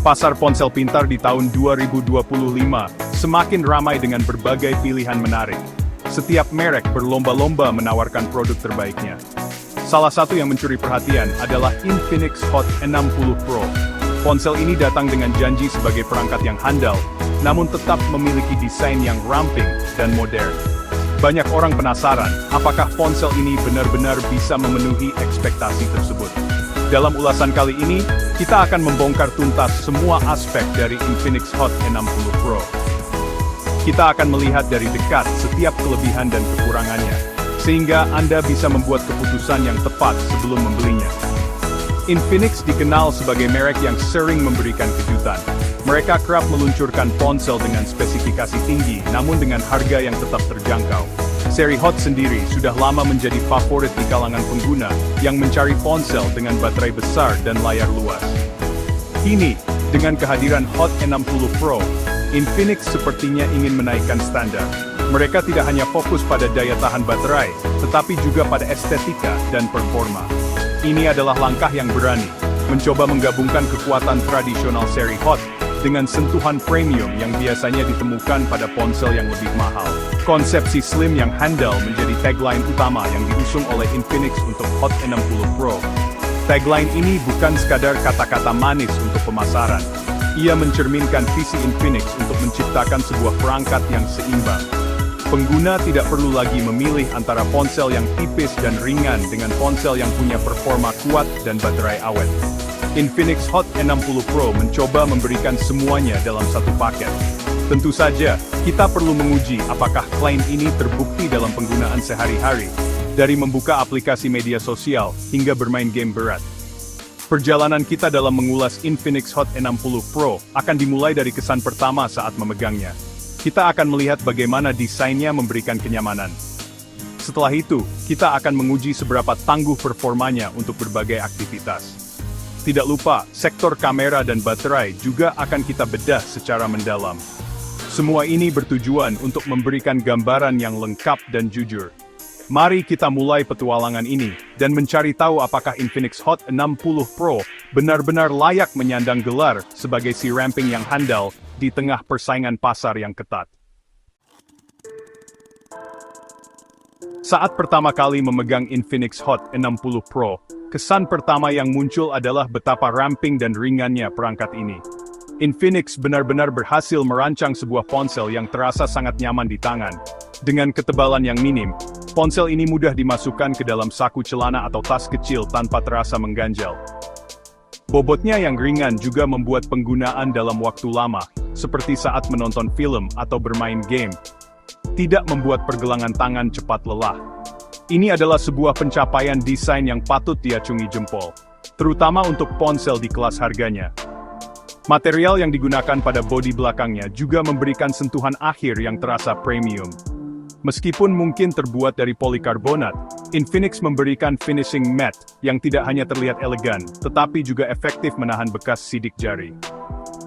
Pasar ponsel pintar di tahun 2025 semakin ramai dengan berbagai pilihan menarik. Setiap merek berlomba-lomba menawarkan produk terbaiknya. Salah satu yang mencuri perhatian adalah Infinix Hot 60 Pro. Ponsel ini datang dengan janji sebagai perangkat yang handal, namun tetap memiliki desain yang ramping dan modern. Banyak orang penasaran, apakah ponsel ini benar-benar bisa memenuhi ekspektasi tersebut. Dalam ulasan kali ini, kita akan membongkar tuntas semua aspek dari Infinix Hot 60 Pro. Kita akan melihat dari dekat setiap kelebihan dan kekurangannya, sehingga Anda bisa membuat keputusan yang tepat sebelum membelinya. Infinix dikenal sebagai merek yang sering memberikan kejutan. Mereka kerap meluncurkan ponsel dengan spesifikasi tinggi, namun dengan harga yang tetap terjangkau. Seri Hot sendiri sudah lama menjadi favorit di kalangan pengguna yang mencari ponsel dengan baterai besar dan layar luas. Kini, dengan kehadiran Hot 60 Pro, Infinix sepertinya ingin menaikkan standar. Mereka tidak hanya fokus pada daya tahan baterai, tetapi juga pada estetika dan performa. Ini adalah langkah yang berani, mencoba menggabungkan kekuatan tradisional seri Hot dengan sentuhan premium yang biasanya ditemukan pada ponsel yang lebih mahal. Konsepsi slim yang handal menjadi tagline utama yang diusung oleh Infinix untuk Hot 60 Pro. Tagline ini bukan sekadar kata-kata manis untuk pemasaran. Ia mencerminkan visi Infinix untuk menciptakan sebuah perangkat yang seimbang. Pengguna tidak perlu lagi memilih antara ponsel yang tipis dan ringan dengan ponsel yang punya performa kuat dan baterai awet. Infinix Hot 60 Pro mencoba memberikan semuanya dalam satu paket. Tentu saja, kita perlu menguji apakah klaim ini terbukti dalam penggunaan sehari-hari, dari membuka aplikasi media sosial hingga bermain game berat. Perjalanan kita dalam mengulas Infinix Hot 60 Pro akan dimulai dari kesan pertama saat memegangnya. Kita akan melihat bagaimana desainnya memberikan kenyamanan. Setelah itu, kita akan menguji seberapa tangguh performanya untuk berbagai aktivitas. Tidak lupa, sektor kamera dan baterai juga akan kita bedah secara mendalam. Semua ini bertujuan untuk memberikan gambaran yang lengkap dan jujur. Mari kita mulai petualangan ini, dan mencari tahu apakah Infinix Hot 60 Pro benar-benar layak menyandang gelar sebagai si ramping yang handal di tengah persaingan pasar yang ketat. Saat pertama kali memegang Infinix Hot 60 Pro, kesan pertama yang muncul adalah betapa ramping dan ringannya perangkat ini. Infinix benar-benar berhasil merancang sebuah ponsel yang terasa sangat nyaman di tangan. Dengan ketebalan yang minim, ponsel ini mudah dimasukkan ke dalam saku celana atau tas kecil tanpa terasa mengganjal. Bobotnya yang ringan juga membuat penggunaan dalam waktu lama, seperti saat menonton film atau bermain game, tidak membuat pergelangan tangan cepat lelah. Ini adalah sebuah pencapaian desain yang patut diacungi jempol, terutama untuk ponsel di kelas harganya. Material yang digunakan pada bodi belakangnya juga memberikan sentuhan akhir yang terasa premium. Meskipun mungkin terbuat dari polikarbonat, Infinix memberikan finishing matte yang tidak hanya terlihat elegan, tetapi juga efektif menahan bekas sidik jari.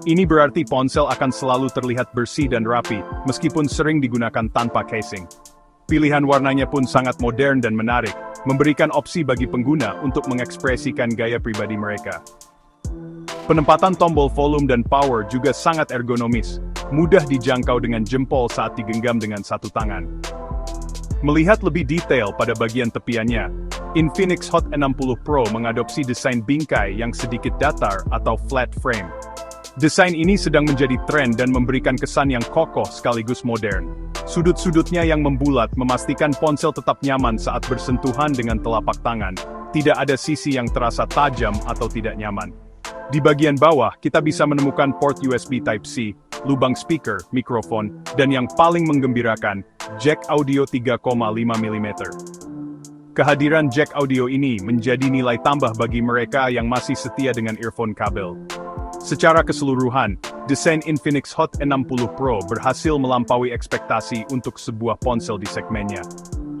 Ini berarti ponsel akan selalu terlihat bersih dan rapi, meskipun sering digunakan tanpa casing. Pilihan warnanya pun sangat modern dan menarik, memberikan opsi bagi pengguna untuk mengekspresikan gaya pribadi mereka. Penempatan tombol volume dan power juga sangat ergonomis, mudah dijangkau dengan jempol saat digenggam dengan satu tangan. Melihat lebih detail pada bagian tepiannya, Infinix Hot 60 Pro mengadopsi desain bingkai yang sedikit datar atau flat frame. Desain ini sedang menjadi tren dan memberikan kesan yang kokoh sekaligus modern. Sudut-sudutnya yang membulat memastikan ponsel tetap nyaman saat bersentuhan dengan telapak tangan. Tidak ada sisi yang terasa tajam atau tidak nyaman. Di bagian bawah, kita bisa menemukan port USB Type-C, lubang speaker, mikrofon, dan yang paling menggembirakan, jack audio 3,5 mm. Kehadiran jack audio ini menjadi nilai tambah bagi mereka yang masih setia dengan earphone kabel. Secara keseluruhan, desain Infinix Hot 60 Pro berhasil melampaui ekspektasi untuk sebuah ponsel di segmennya.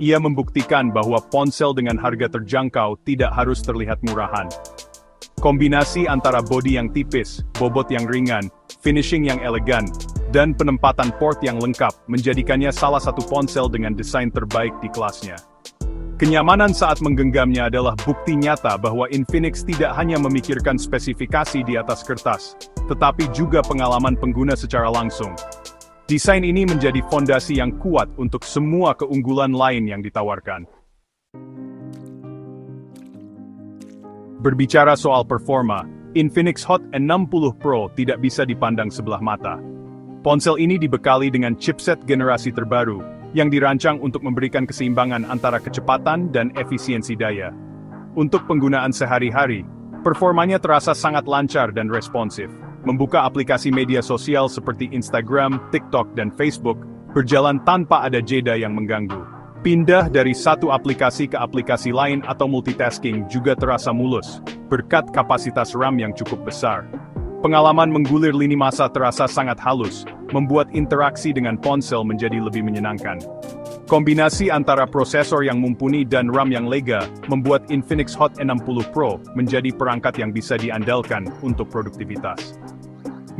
Ia membuktikan bahwa ponsel dengan harga terjangkau tidak harus terlihat murahan. Kombinasi antara bodi yang tipis, bobot yang ringan, finishing yang elegan, dan penempatan port yang lengkap menjadikannya salah satu ponsel dengan desain terbaik di kelasnya. Kenyamanan saat menggenggamnya adalah bukti nyata bahwa Infinix tidak hanya memikirkan spesifikasi di atas kertas, tetapi juga pengalaman pengguna secara langsung. Desain ini menjadi fondasi yang kuat untuk semua keunggulan lain yang ditawarkan. Berbicara soal performa, Infinix Hot 60 Pro tidak bisa dipandang sebelah mata. Ponsel ini dibekali dengan chipset generasi terbaru, yang dirancang untuk memberikan keseimbangan antara kecepatan dan efisiensi daya. Untuk penggunaan sehari-hari, performanya terasa sangat lancar dan responsif. Membuka aplikasi media sosial seperti Instagram, TikTok, dan Facebook, berjalan tanpa ada jeda yang mengganggu. Pindah dari satu aplikasi ke aplikasi lain atau multitasking juga terasa mulus, berkat kapasitas RAM yang cukup besar. Pengalaman menggulir lini masa terasa sangat halus, membuat interaksi dengan ponsel menjadi lebih menyenangkan. Kombinasi antara prosesor yang mumpuni dan RAM yang lega, membuat Infinix Hot 60 Pro menjadi perangkat yang bisa diandalkan untuk produktivitas.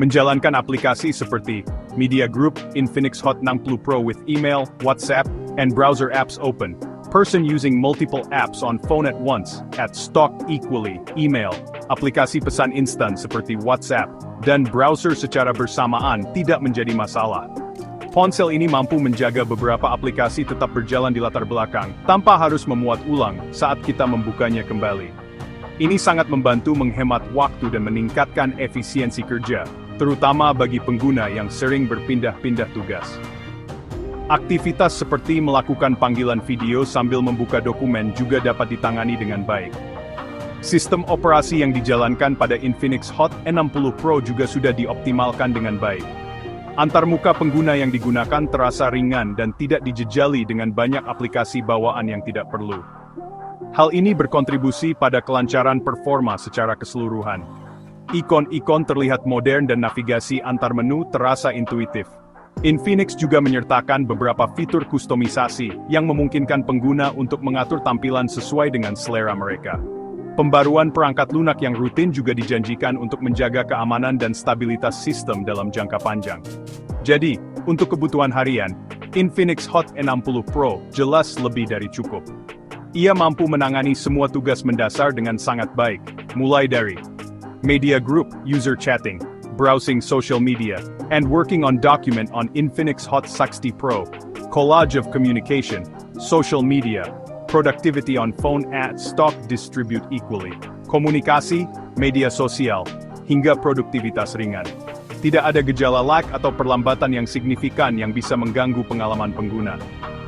Menjalankan aplikasi seperti Media Group, Infinix Hot 60 Pro with email, WhatsApp, and browser apps open. Person using multiple apps on phone at once, at stock equally, email, aplikasi pesan instan seperti WhatsApp, dan browser secara bersamaan tidak menjadi masalah. Ponsel ini mampu menjaga beberapa aplikasi tetap berjalan di latar belakang, tanpa harus memuat ulang saat kita membukanya kembali. Ini sangat membantu menghemat waktu dan meningkatkan efisiensi kerja, terutama bagi pengguna yang sering berpindah-pindah tugas. Aktivitas seperti melakukan panggilan video sambil membuka dokumen juga dapat ditangani dengan baik. Sistem operasi yang dijalankan pada Infinix Hot 60 Pro juga sudah dioptimalkan dengan baik. Antarmuka pengguna yang digunakan terasa ringan dan tidak dijejali dengan banyak aplikasi bawaan yang tidak perlu. Hal ini berkontribusi pada kelancaran performa secara keseluruhan. Ikon-ikon terlihat modern dan navigasi antar menu terasa intuitif. Infinix juga menyertakan beberapa fitur kustomisasi yang memungkinkan pengguna untuk mengatur tampilan sesuai dengan selera mereka. Pembaruan perangkat lunak yang rutin juga dijanjikan untuk menjaga keamanan dan stabilitas sistem dalam jangka panjang. Jadi, untuk kebutuhan harian, Infinix Hot 60 Pro jelas lebih dari cukup. Ia mampu menangani semua tugas mendasar dengan sangat baik, mulai dari media group, user chatting, browsing social media, and working on document on Infinix Hot 60 Pro, collage of communication, social media, productivity on phone at stock distribute equally, komunikasi, media sosial, hingga produktivitas ringan. Tidak ada gejala lag atau perlambatan yang signifikan yang bisa mengganggu pengalaman pengguna.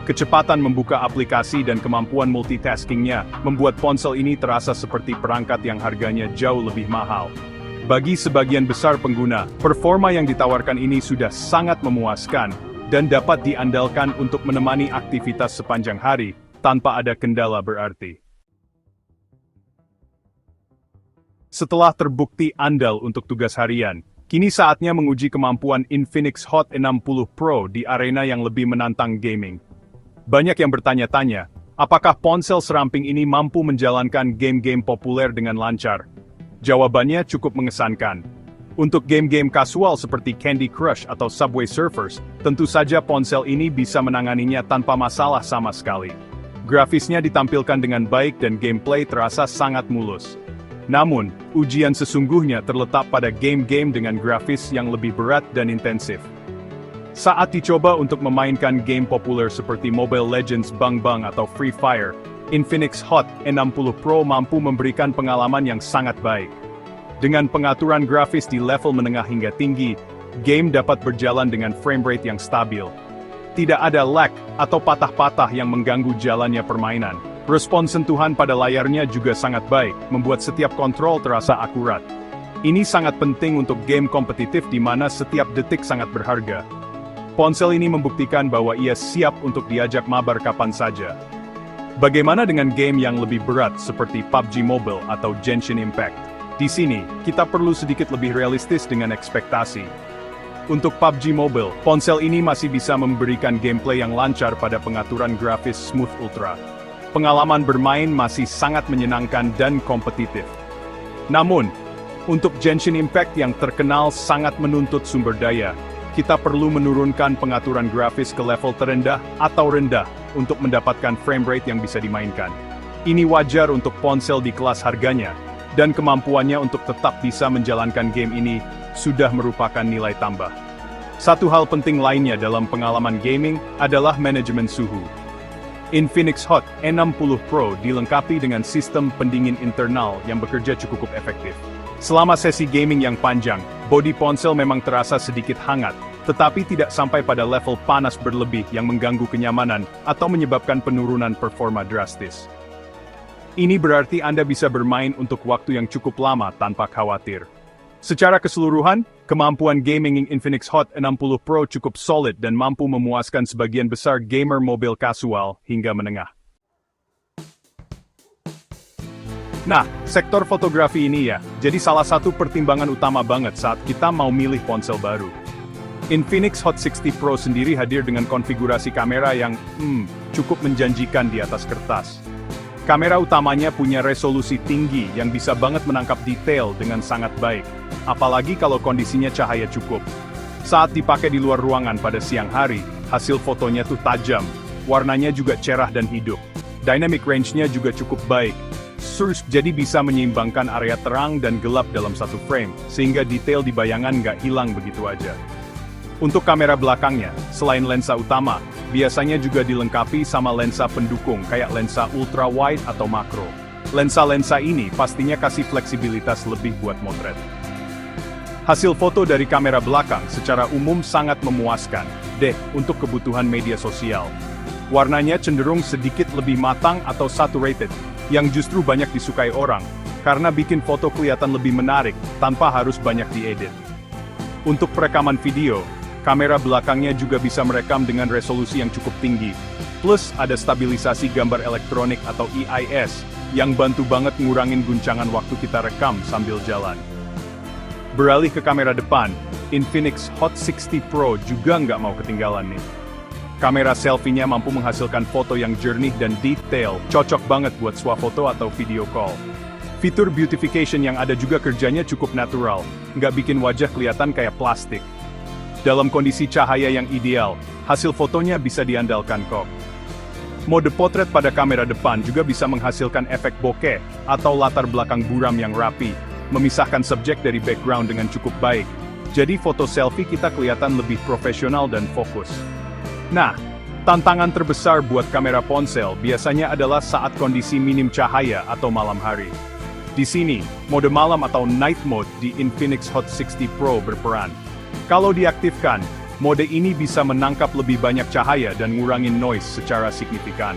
Kecepatan membuka aplikasi dan kemampuan multitaskingnya membuat ponsel ini terasa seperti perangkat yang harganya jauh lebih mahal. Bagi sebagian besar pengguna, performa yang ditawarkan ini sudah sangat memuaskan dan dapat diandalkan untuk menemani aktivitas sepanjang hari tanpa ada kendala berarti. Setelah terbukti andal untuk tugas harian, kini saatnya menguji kemampuan Infinix Hot 60 Pro di arena yang lebih menantang gaming. Banyak yang bertanya-tanya, apakah ponsel seramping ini mampu menjalankan game-game populer dengan lancar? Jawabannya cukup mengesankan. Untuk game-game kasual seperti Candy Crush atau Subway Surfers, tentu saja ponsel ini bisa menanganinya tanpa masalah sama sekali. Grafisnya ditampilkan dengan baik dan gameplay terasa sangat mulus. Namun, ujian sesungguhnya terletak pada game-game dengan grafis yang lebih berat dan intensif. Saat dicoba untuk memainkan game populer seperti Mobile Legends Bang Bang atau Free Fire, Infinix Hot 60 Pro mampu memberikan pengalaman yang sangat baik. Dengan pengaturan grafis di level menengah hingga tinggi, game dapat berjalan dengan frame rate yang stabil. Tidak ada lag atau patah-patah yang mengganggu jalannya permainan. Respons sentuhan pada layarnya juga sangat baik, membuat setiap kontrol terasa akurat. Ini sangat penting untuk game kompetitif di mana setiap detik sangat berharga. Ponsel ini membuktikan bahwa ia siap untuk diajak mabar kapan saja. Bagaimana dengan game yang lebih berat seperti PUBG Mobile atau Genshin Impact? Di sini, kita perlu sedikit lebih realistis dengan ekspektasi. Untuk PUBG Mobile, ponsel ini masih bisa memberikan gameplay yang lancar pada pengaturan grafis Smooth Ultra. Pengalaman bermain masih sangat menyenangkan dan kompetitif. Namun, untuk Genshin Impact yang terkenal sangat menuntut sumber daya, kita perlu menurunkan pengaturan grafis ke level terendah atau rendah untuk mendapatkan frame rate yang bisa dimainkan. Ini wajar untuk ponsel di kelas harganya, dan kemampuannya untuk tetap bisa menjalankan game ini sudah merupakan nilai tambah. Satu hal penting lainnya dalam pengalaman gaming adalah manajemen suhu. Infinix Hot 60 Pro dilengkapi dengan sistem pendingin internal yang bekerja cukup efektif. Selama sesi gaming yang panjang, bodi ponsel memang terasa sedikit hangat, tetapi tidak sampai pada level panas berlebih yang mengganggu kenyamanan atau menyebabkan penurunan performa drastis. Ini berarti Anda bisa bermain untuk waktu yang cukup lama tanpa khawatir. Secara keseluruhan, kemampuan gaming Infinix Hot 60 Pro cukup solid dan mampu memuaskan sebagian besar gamer mobil kasual hingga menengah. Nah, sektor fotografi ini ya, jadi salah satu pertimbangan utama banget saat kita mau milih ponsel baru. Infinix Hot 60 Pro sendiri hadir dengan konfigurasi kamera yang, cukup menjanjikan di atas kertas. Kamera utamanya punya resolusi tinggi yang bisa banget menangkap detail dengan sangat baik, apalagi kalau kondisinya cahaya cukup. Saat dipakai di luar ruangan pada siang hari, hasil fotonya tuh tajam, warnanya juga cerah dan hidup. Dynamic range-nya juga cukup baik. Jadi bisa menyeimbangkan area terang dan gelap dalam satu frame, sehingga detail di bayangan nggak hilang begitu aja. Untuk kamera belakangnya, selain lensa utama, biasanya juga dilengkapi sama lensa pendukung kayak lensa ultra wide atau makro. Lensa-lensa ini pastinya kasih fleksibilitas lebih buat motret. Hasil foto dari kamera belakang secara umum sangat memuaskan, untuk kebutuhan media sosial. Warnanya cenderung sedikit lebih matang atau saturated, yang justru banyak disukai orang, karena bikin foto kelihatan lebih menarik, tanpa harus banyak diedit. Untuk perekaman video, kamera belakangnya juga bisa merekam dengan resolusi yang cukup tinggi. Plus, ada stabilisasi gambar elektronik atau EIS, yang bantu banget ngurangin guncangan waktu kita rekam sambil jalan. Beralih ke kamera depan, Infinix Hot 60 Pro juga nggak mau ketinggalan nih. Kamera selfie-nya mampu menghasilkan foto yang jernih dan detail, cocok banget buat swafoto atau video call. Fitur beautification yang ada juga kerjanya cukup natural, nggak bikin wajah kelihatan kayak plastik. Dalam kondisi cahaya yang ideal, hasil fotonya bisa diandalkan kok. Mode potret pada kamera depan juga bisa menghasilkan efek bokeh atau latar belakang buram yang rapi, memisahkan subjek dari background dengan cukup baik. Jadi foto selfie kita kelihatan lebih profesional dan fokus. Nah, tantangan terbesar buat kamera ponsel biasanya adalah saat kondisi minim cahaya atau malam hari. Di sini, mode malam atau night mode di Infinix Hot 60 Pro berperan. Kalau diaktifkan, mode ini bisa menangkap lebih banyak cahaya dan ngurangin noise secara signifikan.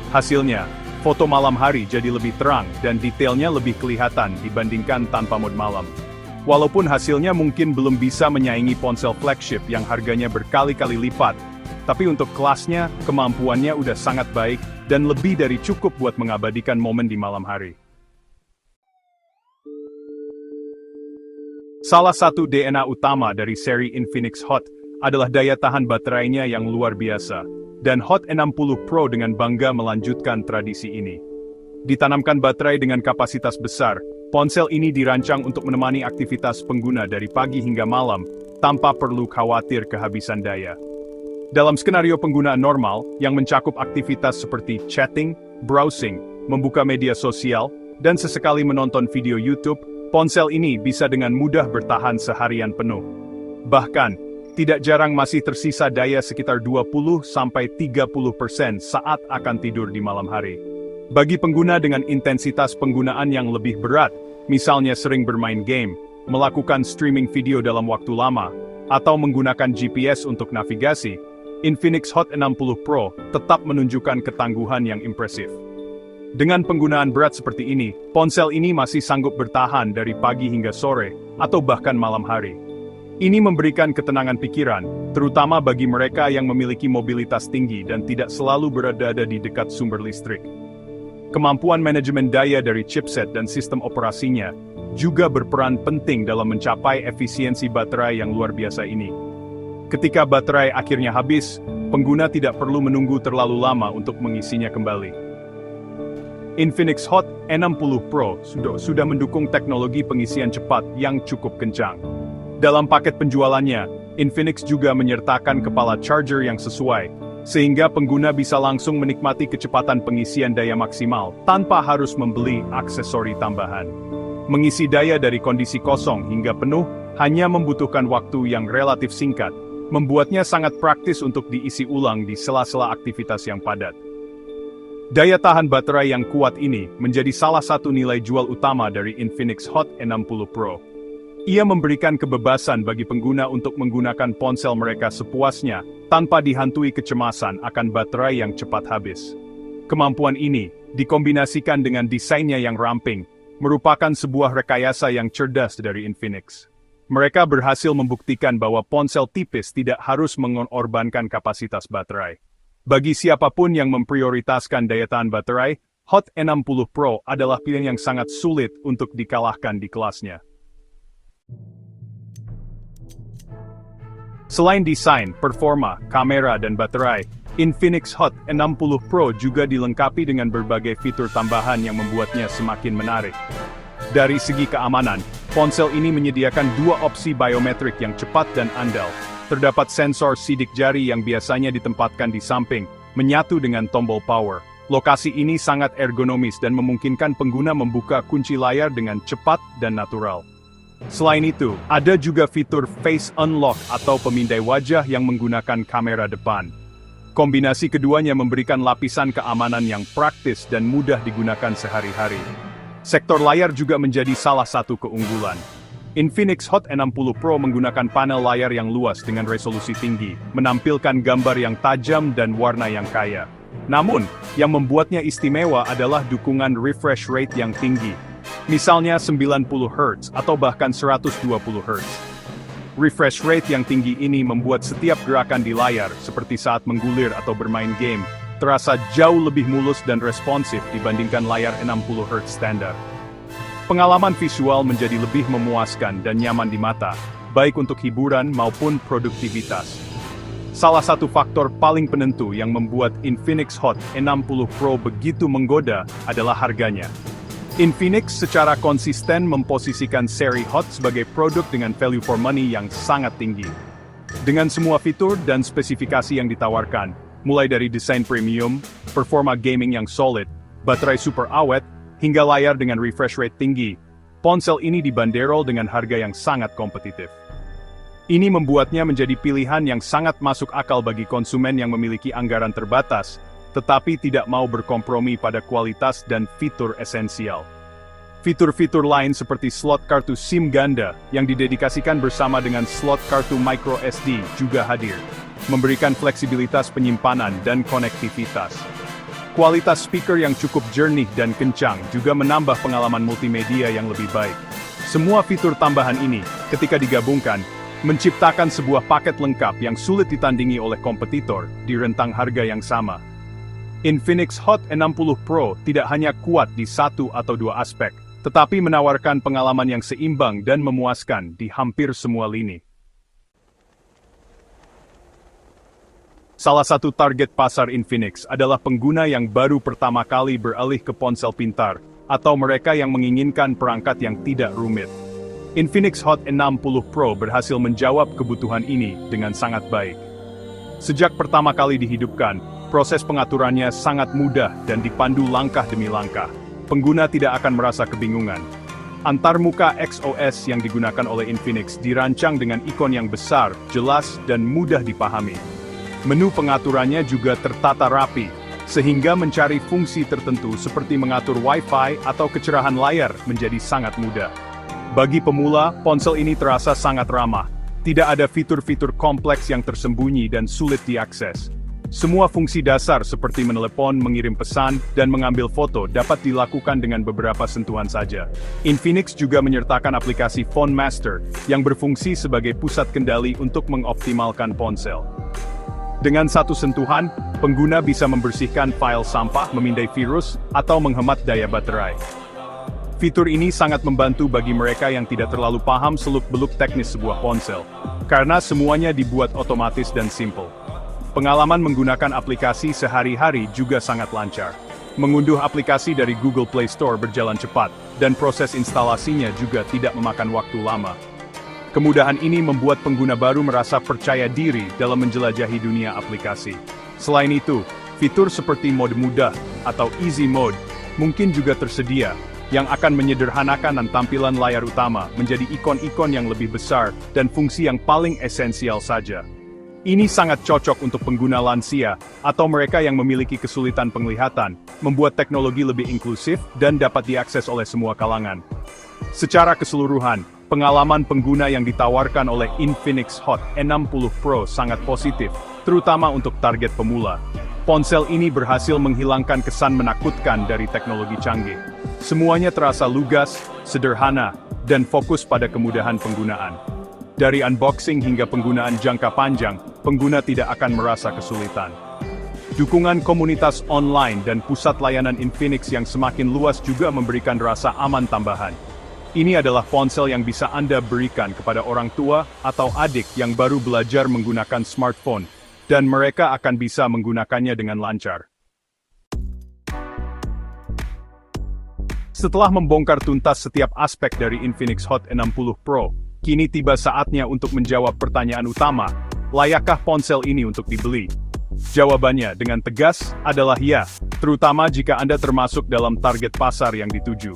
Hasilnya, foto malam hari jadi lebih terang dan detailnya lebih kelihatan dibandingkan tanpa mode malam. Walaupun hasilnya mungkin belum bisa menyaingi ponsel flagship yang harganya berkali-kali lipat, tapi untuk kelasnya, kemampuannya udah sangat baik dan lebih dari cukup buat mengabadikan momen di malam hari. Salah satu DNA utama dari seri Infinix Hot adalah daya tahan baterainya yang luar biasa, dan Hot 60 Pro dengan bangga melanjutkan tradisi ini. Ditanamkan baterai dengan kapasitas besar, ponsel ini dirancang untuk menemani aktivitas pengguna dari pagi hingga malam, tanpa perlu khawatir kehabisan daya. Dalam skenario penggunaan normal, yang mencakup aktivitas seperti chatting, browsing, membuka media sosial, dan sesekali menonton video YouTube, ponsel ini bisa dengan mudah bertahan seharian penuh. Bahkan, tidak jarang masih tersisa daya sekitar 20-30% saat akan tidur di malam hari. Bagi pengguna dengan intensitas penggunaan yang lebih berat, misalnya sering bermain game, melakukan streaming video dalam waktu lama, atau menggunakan GPS untuk navigasi, Infinix Hot 60 Pro tetap menunjukkan ketangguhan yang impresif. Dengan penggunaan berat seperti ini, ponsel ini masih sanggup bertahan dari pagi hingga sore, atau bahkan malam hari. Ini memberikan ketenangan pikiran, terutama bagi mereka yang memiliki mobilitas tinggi dan tidak selalu berada di dekat sumber listrik. Kemampuan manajemen daya dari chipset dan sistem operasinya juga berperan penting dalam mencapai efisiensi baterai yang luar biasa ini. Ketika baterai akhirnya habis, pengguna tidak perlu menunggu terlalu lama untuk mengisinya kembali. Infinix Hot 60 Pro sudah mendukung teknologi pengisian cepat yang cukup kencang. Dalam paket penjualannya, Infinix juga menyertakan kepala charger yang sesuai, sehingga pengguna bisa langsung menikmati kecepatan pengisian daya maksimal tanpa harus membeli aksesori tambahan. Mengisi daya dari kondisi kosong hingga penuh hanya membutuhkan waktu yang relatif singkat, membuatnya sangat praktis untuk diisi ulang di sela-sela aktivitas yang padat. Daya tahan baterai yang kuat ini menjadi salah satu nilai jual utama dari Infinix Hot 60 Pro. Ia memberikan kebebasan bagi pengguna untuk menggunakan ponsel mereka sepuasnya, tanpa dihantui kecemasan akan baterai yang cepat habis. Kemampuan ini, dikombinasikan dengan desainnya yang ramping, merupakan sebuah rekayasa yang cerdas dari Infinix. Mereka berhasil membuktikan bahwa ponsel tipis tidak harus mengorbankan kapasitas baterai. Bagi siapapun yang memprioritaskan daya tahan baterai, Hot 60 Pro adalah pilihan yang sangat sulit untuk dikalahkan di kelasnya. Selain desain, performa, kamera, dan baterai, Infinix Hot 60 Pro juga dilengkapi dengan berbagai fitur tambahan yang membuatnya semakin menarik. Dari segi keamanan, ponsel ini menyediakan dua opsi biometrik yang cepat dan andal. Terdapat sensor sidik jari yang biasanya ditempatkan di samping, menyatu dengan tombol power. Lokasi ini sangat ergonomis dan memungkinkan pengguna membuka kunci layar dengan cepat dan natural. Selain itu, ada juga fitur Face Unlock atau pemindai wajah yang menggunakan kamera depan. Kombinasi keduanya memberikan lapisan keamanan yang praktis dan mudah digunakan sehari-hari. Sektor layar juga menjadi salah satu keunggulan. Infinix Hot 60 Pro menggunakan panel layar yang luas dengan resolusi tinggi, menampilkan gambar yang tajam dan warna yang kaya. Namun, yang membuatnya istimewa adalah dukungan refresh rate yang tinggi. Misalnya 90 Hz atau bahkan 120 Hz. Refresh rate yang tinggi ini membuat setiap gerakan di layar, seperti saat menggulir atau bermain game, terasa jauh lebih mulus dan responsif dibandingkan layar 60 Hz standar. Pengalaman visual menjadi lebih memuaskan dan nyaman di mata, baik untuk hiburan maupun produktivitas. Salah satu faktor paling penentu yang membuat Infinix Hot 60 Pro begitu menggoda adalah harganya. Infinix secara konsisten memposisikan seri Hot sebagai produk dengan value for money yang sangat tinggi. Dengan semua fitur dan spesifikasi yang ditawarkan, mulai dari desain premium, performa gaming yang solid, baterai super awet, hingga layar dengan refresh rate tinggi, ponsel ini dibanderol dengan harga yang sangat kompetitif. Ini membuatnya menjadi pilihan yang sangat masuk akal bagi konsumen yang memiliki anggaran terbatas, tetapi tidak mau berkompromi pada kualitas dan fitur esensial. Fitur-fitur lain seperti slot kartu SIM ganda yang didedikasikan bersama dengan slot kartu micro SD juga hadir, memberikan fleksibilitas penyimpanan dan konektivitas. Kualitas speaker yang cukup jernih dan kencang juga menambah pengalaman multimedia yang lebih baik. Semua fitur tambahan ini, ketika digabungkan, menciptakan sebuah paket lengkap yang sulit ditandingi oleh kompetitor di rentang harga yang sama. Infinix Hot 60 Pro tidak hanya kuat di satu atau dua aspek, tetapi menawarkan pengalaman yang seimbang dan memuaskan di hampir semua lini. Salah satu target pasar Infinix adalah pengguna yang baru pertama kali beralih ke ponsel pintar, atau mereka yang menginginkan perangkat yang tidak rumit. Infinix Hot 60 Pro berhasil menjawab kebutuhan ini dengan sangat baik. Sejak pertama kali dihidupkan, proses pengaturannya sangat mudah dan dipandu langkah demi langkah. Pengguna tidak akan merasa kebingungan. Antarmuka XOS yang digunakan oleh Infinix dirancang dengan ikon yang besar, jelas, dan mudah dipahami. Menu pengaturannya juga tertata rapi, sehingga mencari fungsi tertentu seperti mengatur Wi-Fi atau kecerahan layar menjadi sangat mudah. Bagi pemula, ponsel ini terasa sangat ramah. Tidak ada fitur-fitur kompleks yang tersembunyi dan sulit diakses. Semua fungsi dasar seperti menelepon, mengirim pesan, dan mengambil foto dapat dilakukan dengan beberapa sentuhan saja. Infinix juga menyertakan aplikasi Phone Master yang berfungsi sebagai pusat kendali untuk mengoptimalkan ponsel. Dengan satu sentuhan, pengguna bisa membersihkan file sampah, memindai virus, atau menghemat daya baterai. Fitur ini sangat membantu bagi mereka yang tidak terlalu paham seluk-beluk teknis sebuah ponsel, karena semuanya dibuat otomatis dan simple. Pengalaman menggunakan aplikasi sehari-hari juga sangat lancar. Mengunduh aplikasi dari Google Play Store berjalan cepat, dan proses instalasinya juga tidak memakan waktu lama. Kemudahan ini membuat pengguna baru merasa percaya diri dalam menjelajahi dunia aplikasi. Selain itu, fitur seperti mode mudah atau easy mode mungkin juga tersedia, yang akan menyederhanakan tampilan layar utama menjadi ikon-ikon yang lebih besar dan fungsi yang paling esensial saja. Ini sangat cocok untuk pengguna lansia atau mereka yang memiliki kesulitan penglihatan, membuat teknologi lebih inklusif dan dapat diakses oleh semua kalangan. Secara keseluruhan, pengalaman pengguna yang ditawarkan oleh Infinix Hot 60 Pro sangat positif, terutama untuk target pemula. Ponsel ini berhasil menghilangkan kesan menakutkan dari teknologi canggih. Semuanya terasa lugas, sederhana, dan fokus pada kemudahan penggunaan. Dari unboxing hingga penggunaan jangka panjang, pengguna tidak akan merasa kesulitan. Dukungan komunitas online dan pusat layanan Infinix yang semakin luas juga memberikan rasa aman tambahan. Ini adalah ponsel yang bisa Anda berikan kepada orang tua atau adik yang baru belajar menggunakan smartphone, dan mereka akan bisa menggunakannya dengan lancar. Setelah membongkar tuntas setiap aspek dari Infinix Hot 60 Pro, kini tiba saatnya untuk menjawab pertanyaan utama, layakkah ponsel ini untuk dibeli? Jawabannya dengan tegas adalah ya, terutama jika Anda termasuk dalam target pasar yang dituju.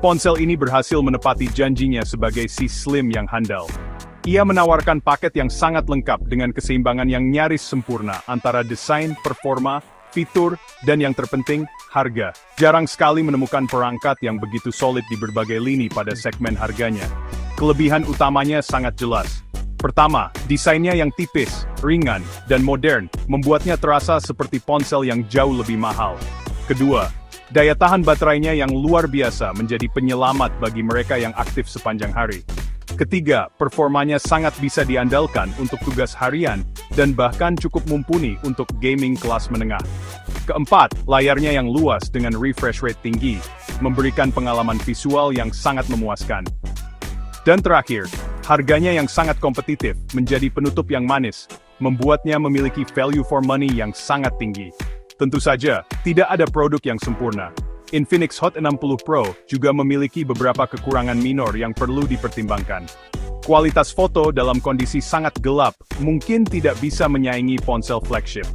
Ponsel ini berhasil menepati janjinya sebagai si slim yang handal. Ia menawarkan paket yang sangat lengkap dengan keseimbangan yang nyaris sempurna antara desain, performa, fitur, dan yang terpenting, harga. Jarang sekali menemukan perangkat yang begitu solid di berbagai lini pada segmen harganya. Kelebihan utamanya sangat jelas. Pertama, desainnya yang tipis, ringan, dan modern, membuatnya terasa seperti ponsel yang jauh lebih mahal. Kedua, daya tahan baterainya yang luar biasa menjadi penyelamat bagi mereka yang aktif sepanjang hari. Ketiga, performanya sangat bisa diandalkan untuk tugas harian, dan bahkan cukup mumpuni untuk gaming kelas menengah. Keempat, layarnya yang luas dengan refresh rate tinggi, memberikan pengalaman visual yang sangat memuaskan. Dan terakhir, harganya yang sangat kompetitif menjadi penutup yang manis, membuatnya memiliki value for money yang sangat tinggi. Tentu saja, tidak ada produk yang sempurna. Infinix Hot 60 Pro juga memiliki beberapa kekurangan minor yang perlu dipertimbangkan. Kualitas foto dalam kondisi sangat gelap mungkin tidak bisa menyaingi ponsel flagship.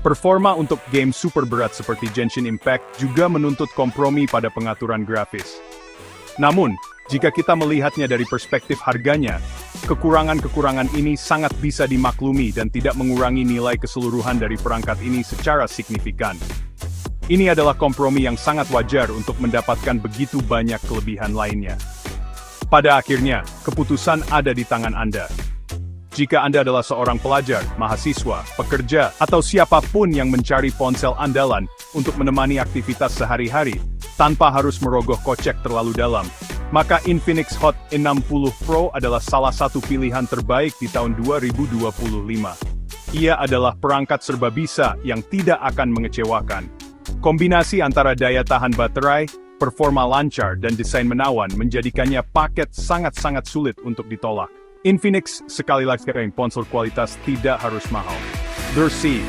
Performa untuk game super berat seperti Genshin Impact juga menuntut kompromi pada pengaturan grafis. Namun, jika kita melihatnya dari perspektif harganya, kekurangan-kekurangan ini sangat bisa dimaklumi dan tidak mengurangi nilai keseluruhan dari perangkat ini secara signifikan. Ini adalah kompromi yang sangat wajar untuk mendapatkan begitu banyak kelebihan lainnya. Pada akhirnya, keputusan ada di tangan Anda. Jika Anda adalah seorang pelajar, mahasiswa, pekerja, atau siapapun yang mencari ponsel andalan untuk menemani aktivitas sehari-hari, tanpa harus merogoh kocek terlalu dalam, maka Infinix Hot 60 Pro adalah salah satu pilihan terbaik di tahun 2025. Ia adalah perangkat serbabisa yang tidak akan mengecewakan. Kombinasi antara daya tahan baterai, performa lancar, dan desain menawan menjadikannya paket sangat-sangat sulit untuk ditolak. Infinix sekali lagi ponsel kualitas tidak harus mahal. Bersih,